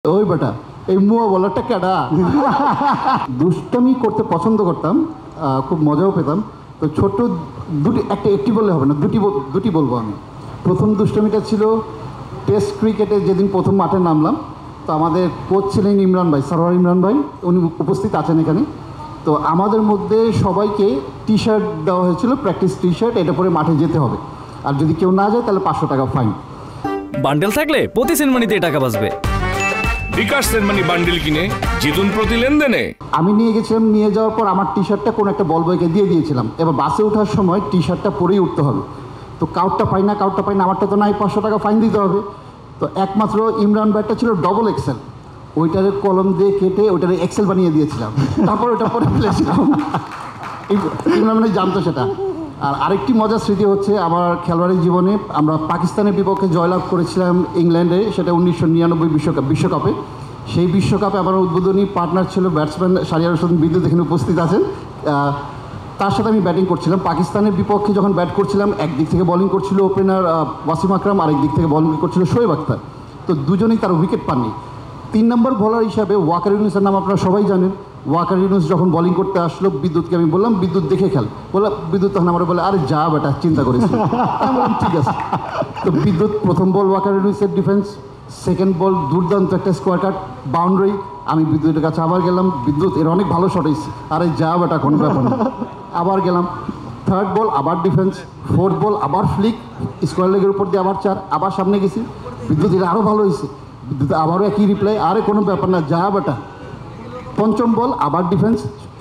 ওই বেটা এই মুয়া বলারটা কেডা দুষ্টামি করতে পছন্দ করতাম, খুব মজাও পেতাম। তো ছোট একটি বললে হবে না, দুটি বলবো আমি। প্রথম দুষ্টামিটা ছিল টেস্ট ক্রিকেটে যেদিন প্রথম মাঠে নামলাম, তো আমাদের কোচ ছিলেন ইমরান ভাই, সরওয়ার ইমরান ভাই, উনি উপস্থিত আছেন এখানে। তো আমাদের মধ্যে সবাইকে টি শার্ট দেওয়া হয়েছিল, প্র্যাকটিস টি শার্ট, এটা পরে মাঠে যেতে হবে, আর যদি কেউ না যায় তাহলে 500 টাকা ফাইন। বান্ডেল থাকলে প্রতি সেনমানিতে টাকা বাঁচবে। বিকাশ সেনমানি বান্ডেল কিনে জিতুন প্রতি লেনদেনে। আমি নিয়ে গেছিলাম, নিয়ে যাওয়ার পর আমার টি শার্টটা কোনো একটা বল বয়কে দিয়ে দিয়েছিলাম। এবার বাসে ওঠার সময় টি শার্টটা পরেই উঠতে হবে, তো কাউটটা পাই না, আমারটা তো নাই, 500 টাকা ফাইন দিতে হবে। তো একমাত্র ইমরান ব্যাটটা ছিল ডবল এক্সেল, ওইটারে কলম দিয়ে কেটে ওইটারে এক্সেল বানিয়ে দিয়েছিলাম, তারপর ওটা পরে ফেলেছিলাম। ইমরান ভাই জানতো সেটা। আর আরেকটি মজার স্মৃতি হচ্ছে আমার খেলোয়াড়ি জীবনে, আমরা পাকিস্তানের বিপক্ষে জয়লাভ করেছিলাম ইংল্যান্ডে, সেটা 1999 বিশ্বকাপে। সেই বিশ্বকাপে আমার উদ্বোধনী পার্টনার ছিল ব্যাটসম্যান শাহরিয়ার হোসেন বিদ্যুৎ, এখানে উপস্থিত আছেন। তার সাথে আমি ব্যাটিং করছিলাম। পাকিস্তানের বিপক্ষে যখন ব্যাট করছিলাম, একদিক থেকে বোলিং করছিল ওপেনার ওয়াসিম আকরাম, আরেক দিক থেকে বোলিং করছিল শোয়েব আখতার। তো দুজনেই তার উইকেট পাননি। 3 নম্বর বোলার হিসাবে ওয়াকার ইউনুসের নাম আপনারা সবাই জানেন। ওয়াকার ইউনুস যখন বোলিং করতে আসলো, বিদ্যুৎকে আমি বললাম বিদ্যুৎ দেখে খেল, বললাম বিদ্যুৎ তখন আমার বলে আরে যা বেটা চিন্তা করেছি। ঠিক আছে। তো বিদ্যুৎ প্রথম বল ওয়াকার ইউনুসের ডিফেন্স, সেকেন্ড বল দুর্দান্ত একটা স্কোয়ার কাট বাউন্ডারি, আমি বিদ্যুতের কাছে আবার গেলাম, বিদ্যুৎ এর অনেক ভালো শট হয়েছে, আরে যা বেটা কোনো ব্যাপার না, আবার গেলাম। থার্ড বল আবার ডিফেন্স, ফোর্থ বল আবার ফ্লিক, স্কোয়ার লেগের উপর দিয়ে আবার 4, আবার সামনে গেছি, বিদ্যুৎ এটা আরও ভালো হয়েছে, বিদ্যুৎ আবারও একই রিপ্লাই, আরে কোনো ব্যাপার না যা বেটা। পঞ্চম বল আবার ডিফেন্স,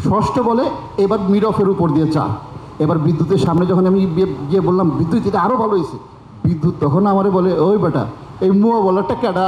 ষষ্ঠ বলে এবার মিড অফের উপর দিয়ে 4। এবার বিদ্যুতের সামনে যখন আমি গিয়ে বললাম বিদ্যুৎ এটা আরও ভালো হয়েছে, বিদ্যুৎ তখন আমারে বলে ওই বেটা এই মুয়া বলারটা কেডা।